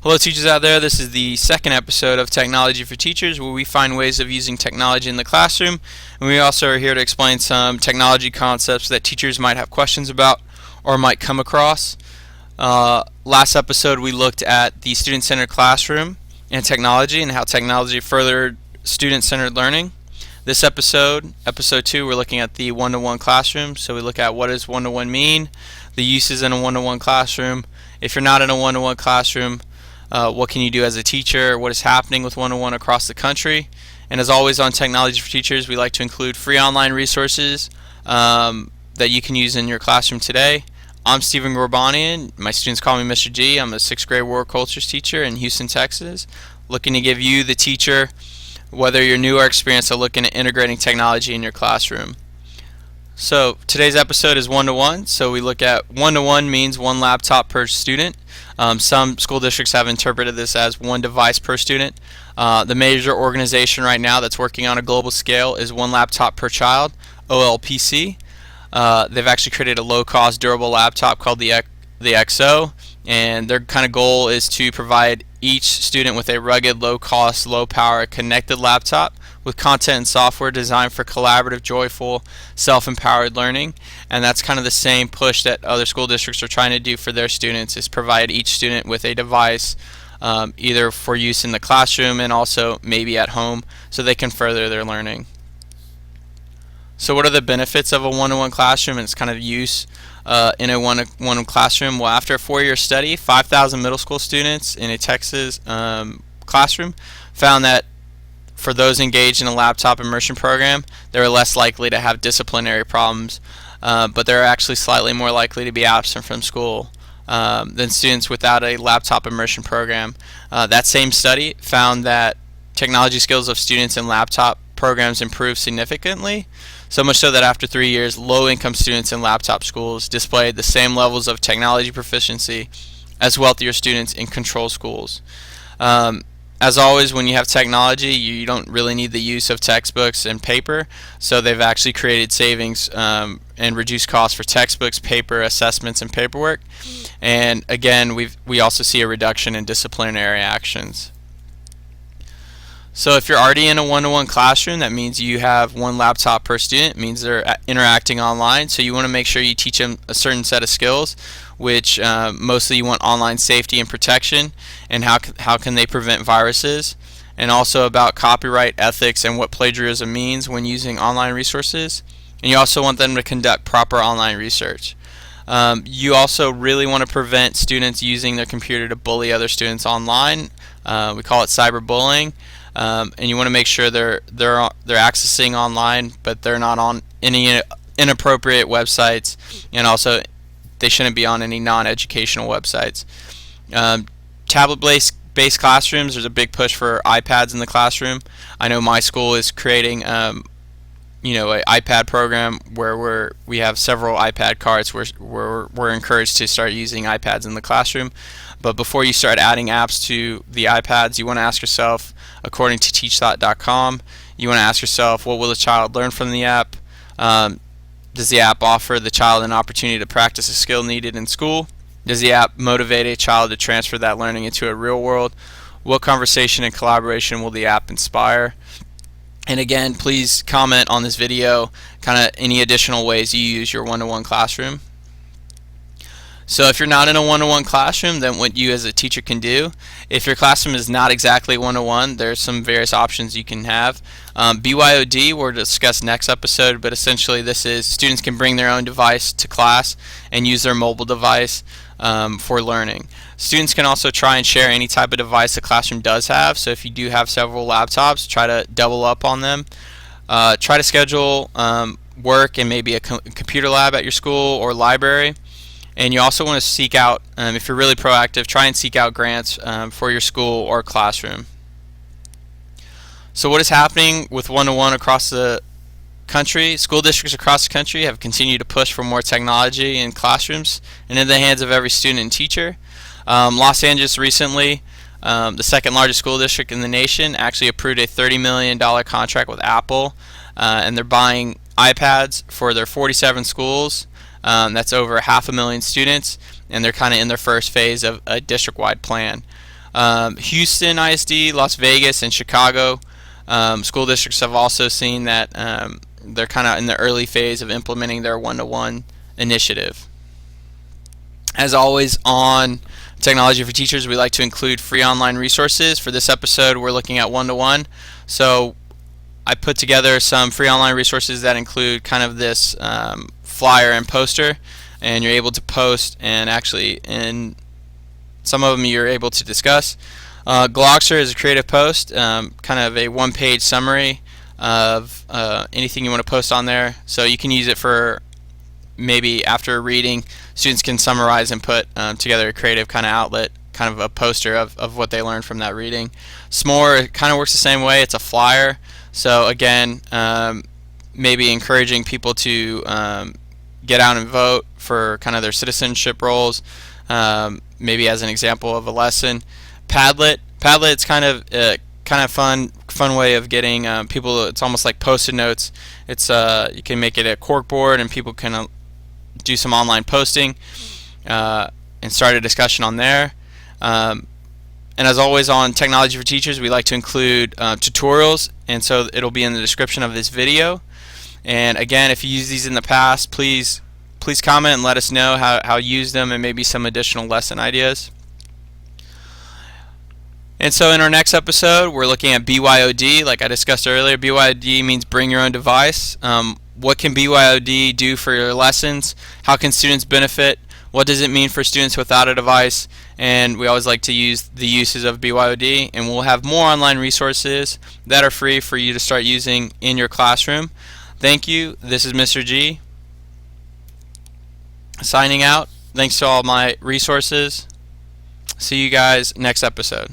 Hello teachers out there, this is the second episode of Technology for Teachers, where we find ways of using technology in the classroom, and we also are here to explain some technology concepts that teachers might have questions about or might come across. Last episode we looked at the student-centered classroom and technology and how technology furthered student-centered learning. This episode, episode 2, we're looking at the one-to-one classroom, so we look at what does one-to-one mean, the uses in a one-to-one classroom. If you're not in a one-to-one classroom, what can you do as a teacher, what is happening with one-to-one across the country. And as always on Technology for Teachers, we like to include free online resources that you can use in your classroom today. I'm Stephen Gorbanian. My students call me Mr. G. I'm a 6th grade world cultures teacher in Houston, Texas, looking to give you, the teacher, whether you're new or experienced, are looking at integrating technology in your classroom. So today's episode is one-to-one. So we look at one-to-one means one laptop per student. Some school districts have interpreted this as one device per student. The major organization right now that's working on a global scale is one laptop per child, OLPC. They've actually created a low-cost, durable laptop called the XO, and their kind of goal is to provide each student with a rugged, low-cost, low-power, connected laptop with content and software designed for collaborative, joyful, self-empowered learning. And that's kind of the same push that other school districts are trying to do for their students, is provide each student with a device, either for use in the classroom and also maybe at home, so they can further their learning. So what are the benefits of a one-to-one classroom and its kind of use in a one-to-one classroom? Well, after a 4-year study, 5,000 middle school students in a Texas classroom found that for those engaged in a laptop immersion program, they were less likely to have disciplinary problems, but they're actually slightly more likely to be absent from school than students without a laptop immersion program. That same study found that technology skills of students in laptop programs improved significantly, so much so that after 3 years, low-income students in laptop schools displayed the same levels of technology proficiency as wealthier students in control schools. As always, when you have technology, you don't really need the use of textbooks and paper, so they've actually created savings and reduced costs for textbooks, paper, assessments, and paperwork. And again, we also see a reduction in disciplinary actions. So if you're already in a one-to-one classroom, that means you have one laptop per student. It means they're interacting online, so you want to make sure you teach them a certain set of skills, which mostly you want online safety and protection, and how can they prevent viruses, and also about copyright ethics and what plagiarism means when using online resources. And you also want them to conduct proper online research. You also really want to prevent students using their computer to bully other students online. We call it cyberbullying. And you want to make sure they're accessing online, but they're not on any inappropriate websites, and also they shouldn't be on any non-educational websites. Tablet-based classrooms, there's a big push for iPads in the classroom. I know my school is creating an iPad program where we have several iPad cards where we're encouraged to start using iPads in the classroom. But before you start adding apps to the iPads, you want to ask yourself, according to teachthought.com, you want to ask yourself, what will the child learn from the app? Does the app offer the child an opportunity to practice a skill needed in school? Does the app motivate a child to transfer that learning into a real world? What conversation and collaboration will the app inspire? And again, please comment on this video kind of any additional ways you use your one-to-one classroom. So if you're not in a one-to-one classroom, then what you as a teacher can do, if your classroom is not exactly one-to-one, there's some various options you can have. BYOD we'll discuss next episode, but essentially this is students can bring their own device to class and use their mobile device for learning. Students can also try and share any type of device the classroom does have, so if you do have several laptops, try to double up on them. Try to schedule work in maybe a computer lab at your school or library. And you also want to seek out, if you're really proactive, try and seek out grants for your school or classroom. So what is happening with one-to-one across the country? School districts across the country have continued to push for more technology in classrooms and in the hands of every student and teacher. Los Angeles recently, the second largest school district in the nation, actually approved a $30 million contract with Apple, and they're buying iPads for their 47 schools. That's over 500,000 students, and they're kind of in their first phase of a district-wide plan. Houston ISD, Las Vegas, and Chicago school districts have also seen that they're kind of in the early phase of implementing their one-to-one initiative. As always on Technology for Teachers, we like to include free online resources. For this episode, we're looking at one-to-one. So I put together some free online resources that include kind of this flyer and poster, and you're able to post, and actually in some of them you're able to discuss. Glogster is a creative post, kind of a one-page summary of anything you want to post on there. So you can use it for maybe after reading, students can summarize and put together a creative kind of outlet, kind of a poster of what they learned from that reading. S'more kind of works the same way. It's a flyer. So again, maybe encouraging people to get out and vote for kind of their citizenship roles, maybe as an example of a lesson. Padlet's kind of fun way of getting people. It's almost like post-it notes. It's you can make it a corkboard, and people can do some online posting and start a discussion on there. And as always on Technology for Teachers, we like to include tutorials, and so it'll be in the description of this video. And again, if you use these in the past, please comment and let us know how you use them and maybe some additional lesson ideas. And so in our next episode, we're looking at BYOD. Like I discussed earlier, BYOD means bring your own device. What can BYOD do for your lessons? How can students benefit? What does it mean for students without a device? And we always like to use the uses of BYOD. And we'll have more online resources that are free for you to start using in your classroom. Thank you. This is Mr. G signing out. Thanks to all my resources. See you guys next episode.